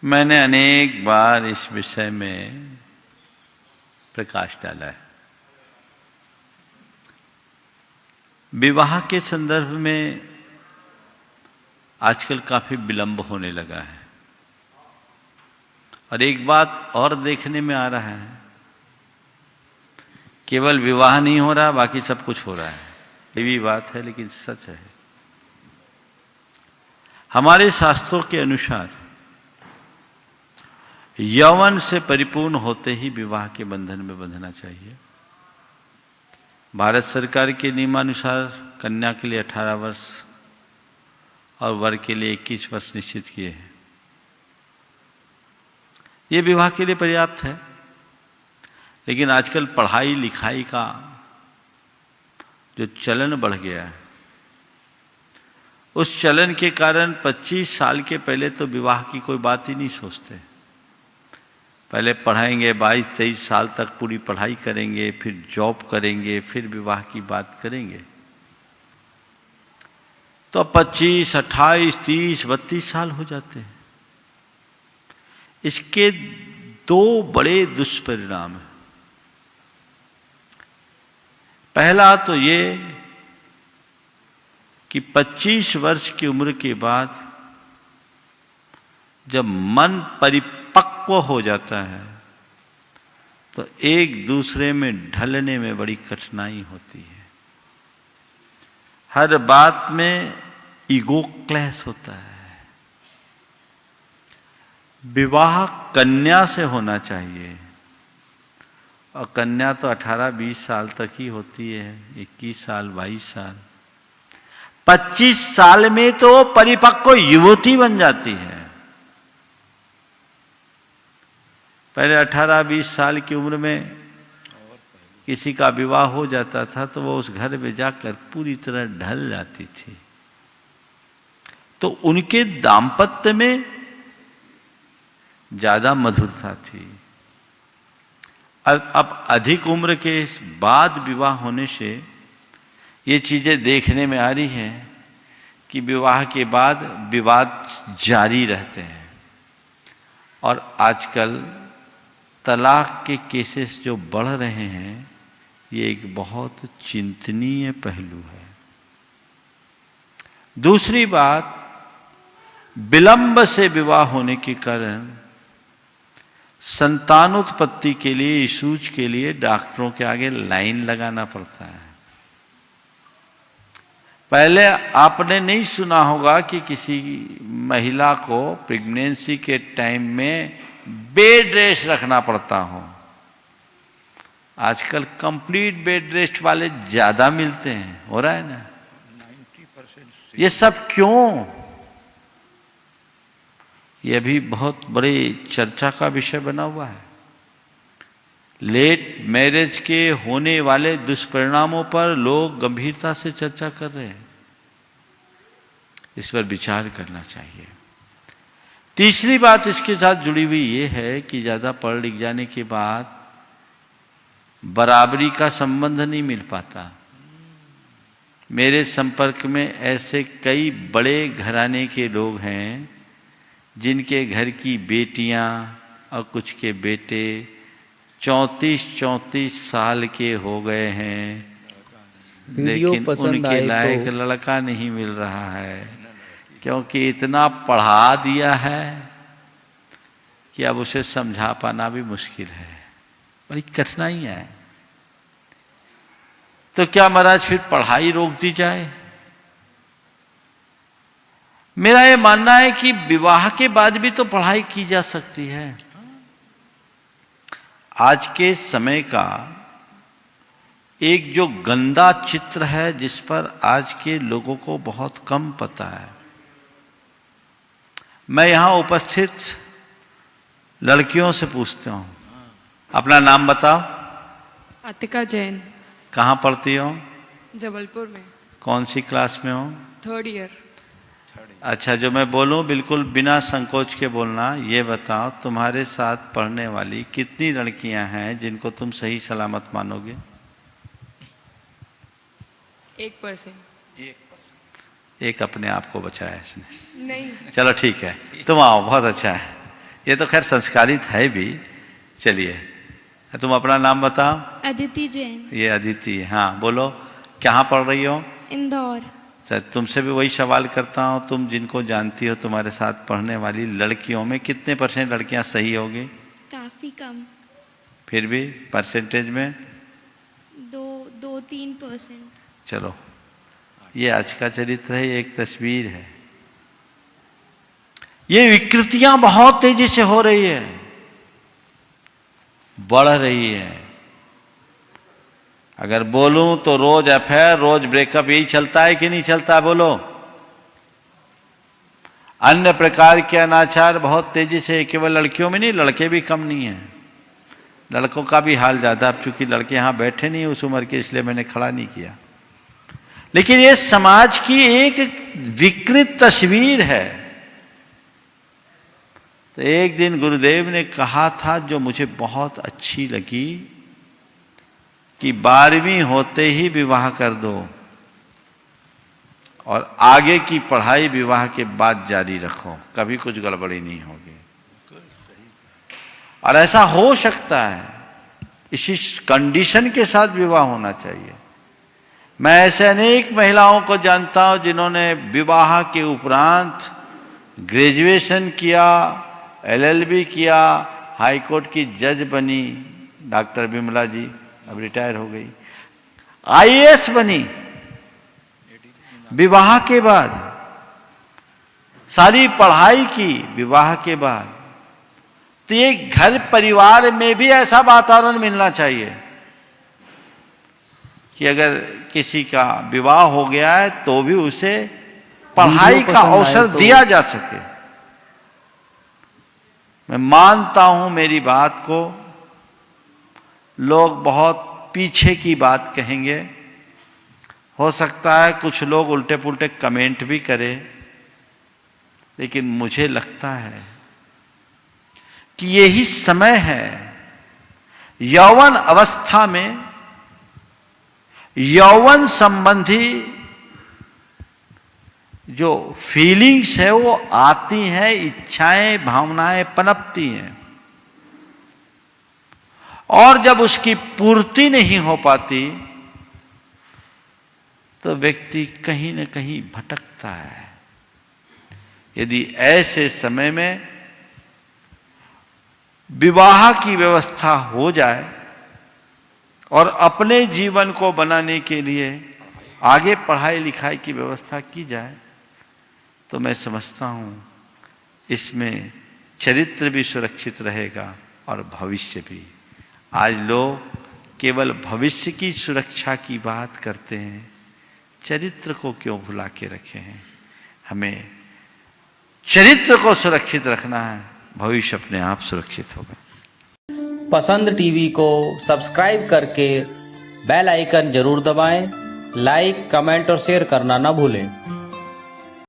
मैंने अनेक बार इस विषय में प्रकाश डाला है। विवाह के संदर्भ में आजकल काफी विलंब होने लगा है और एक बात और देखने में आ रहा है, केवल विवाह नहीं हो रहा, बाकी सब कुछ हो रहा है। ये भी बात है लेकिन सच है। हमारे शास्त्रों के अनुसार यौवन से परिपूर्ण होते ही विवाह के बंधन में बंधना चाहिए। भारत सरकार के नियमानुसार कन्या के लिए 18 वर्ष और वर के लिए 21 वर्ष निश्चित किए हैं। ये विवाह के लिए पर्याप्त है, लेकिन आजकल पढ़ाई लिखाई का जो चलन बढ़ गया है, उस चलन के कारण 25 साल के पहले तो विवाह की कोई बात ही नहीं सोचते। पहले पढ़ाएंगे, 22-23 साल तक पूरी पढ़ाई करेंगे, फिर जॉब करेंगे, फिर विवाह की बात करेंगे। तो 25, 28, 30, 32 साल हो जाते हैं। इसके दो बड़े दुष्परिणाम हैं। पहला तो ये कि 25 वर्ष की उम्र के बाद जब मन परिपक्व हो जाता है तो एक दूसरे में ढलने में बड़ी कठिनाई होती है। हर बात में ईगो क्लैश होता है। विवाह कन्या से होना चाहिए और कन्या तो 18-20 साल तक ही होती है, 21 साल 22 साल। 25 साल में तो परिपक्व युवती बन जाती है। पहले 18-20 साल की उम्र में किसी का विवाह हो जाता था तो वो उस घर में जाकर पूरी तरह ढल जाती थी। तो उनके दाम्पत्य में ज्यादा मधुरता थी। अब अधिक उम्र के बाद विवाह होने से ये चीजें देखने में आ रही हैं कि विवाह के बाद विवाद जारी रहते हैं और आजकल तलाक के केसेस जो बढ़ रहे हैं, ये एक बहुत चिंतनीय पहलू है। दूसरी बात, विलंब से विवाह होने के कारण संतानोत्पत्ति के लिए, इशूज के लिए डॉक्टरों के आगे लाइन लगाना पड़ता है। पहले आपने नहीं सुना होगा कि किसी महिला को प्रेगनेंसी के टाइम में बेड रेस्ट रखना पड़ता हो। आजकल कंप्लीट बेड रेस्ट वाले ज्यादा मिलते हैं, हो रहा है ना। 90%। ये सब क्यों? यह भी बहुत बड़ी चर्चा का विषय बना हुआ है। लेट मैरिज के होने वाले दुष्परिणामों पर लोग गंभीरता से चर्चा कर रहे हैं। इस पर विचार करना चाहिए। तीसरी बात इसके साथ जुड़ी हुई ये है कि ज्यादा पढ़ लिख जाने के बाद बराबरी का संबंध नहीं मिल पाता। मेरे संपर्क में ऐसे कई बड़े घराने के लोग हैं जिनके घर की बेटियां और कुछ के बेटे 34-34 साल के हो गए हैं, लेकिन उनके लायक लड़का नहीं मिल रहा है, क्योंकि इतना पढ़ा दिया है कि अब उसे समझा पाना भी मुश्किल है। बड़ी कठिनाई है। तो क्या महाराज फिर पढ़ाई रोक दी जाए? मेरा ये मानना है कि विवाह के बाद भी तो पढ़ाई की जा सकती है। आज के समय का एक जो गंदा चित्र है जिस पर आज के लोगों को बहुत कम पता है। मैं यहां उपस्थित लड़कियों से पूछता हूं, अपना नाम बताओ। अतिका जैन। कहां पढ़ती हो? जबलपुर में। कौन सी क्लास में हो? 3rd year. अच्छा, जो मैं बोलूं बिल्कुल बिना संकोच के बोलना। ये बताओ, तुम्हारे साथ पढ़ने वाली कितनी लड़कियां हैं जिनको तुम सही सलामत मानोगे? 1%। एक अपने आप को बचाया इसने। नहीं। चलो ठीक है, तुम आओ, बहुत अच्छा है। ये तो खैर संस्कारित है भी। चलिए, तुम अपना नाम बताओ। अदिति जैन। ये अदिति, हाँ बोलो, कहाँ पढ़ रही हो? इंदौर। सर, तुमसे भी वही सवाल करता हूँ, तुम जिनको जानती हो तुम्हारे साथ पढ़ने वाली लड़कियों में कितने % लड़कियाँ सही होगी? काफी कम। फिर भी परसेंटेज में 2-3%। चलो, ये आज का चरित्र है, एक तस्वीर है। ये विकृतियां बहुत तेजी से हो रही है, बढ़ रही है। अगर बोलूं तो रोज अफेयर, रोज ब्रेकअप, यही चलता है कि नहीं चलता? बोलो। अन्य प्रकार के अनाचार बहुत तेजी से, केवल लड़कियों में नहीं, लड़के भी कम नहीं है, लड़कों का भी हाल ज्यादा। अब चूंकि लड़के यहां बैठे नहीं उस उम्र के, इसलिए मैंने खड़ा नहीं किया। लेकिन ये समाज की एक विकृत तस्वीर है। तो एक दिन गुरुदेव ने कहा था, जो मुझे बहुत अच्छी लगी, कि 12वीं होते ही विवाह कर दो और आगे की पढ़ाई विवाह के बाद जारी रखो, कभी कुछ गड़बड़ी नहीं होगी। और ऐसा हो सकता है, इसी कंडीशन के साथ विवाह होना चाहिए। मैं ऐसे अनेक महिलाओं को जानता हूं जिन्होंने विवाह के उपरांत ग्रेजुएशन किया, LLB किया, हाई कोर्ट की जज बनी, डॉक्टर विमला जी अब रिटायर हो गई, IAS बनी विवाह के बाद, सारी पढ़ाई की विवाह के बाद। तो ये घर परिवार में भी ऐसा वातावरण मिलना चाहिए कि अगर किसी का विवाह हो गया है तो भी उसे पढ़ाई का अवसर दिया जा सके। मैं मानता हूं मेरी बात को, लोग बहुत पीछे की बात कहेंगे, हो सकता है कुछ लोग उल्टे पुल्टे कमेंट भी करें, लेकिन मुझे लगता है कि यही समय है यौवन अवस्था में यौवन संबंधी जो फीलिंग्स है वो आती हैं, इच्छाएं भावनाएं पनपती हैं, और जब उसकी पूर्ति नहीं हो पाती तो व्यक्ति कहीं न कहीं भटकता है। यदि ऐसे समय में विवाह की व्यवस्था हो जाए और अपने जीवन को बनाने के लिए आगे पढ़ाई लिखाई की व्यवस्था की जाए, तो मैं समझता हूं इसमें चरित्र भी सुरक्षित रहेगा और भविष्य भी। आज लोग केवल भविष्य की सुरक्षा की बात करते हैं, चरित्र को क्यों भुला के रखे हैं? हमें चरित्र को सुरक्षित रखना है, भविष्य अपने आप सुरक्षित होगा। पसंद टीवी को सब्सक्राइब करके बेल आइकन जरूर दबाएं, लाइक, कमेंट और शेयर करना ना भूलें।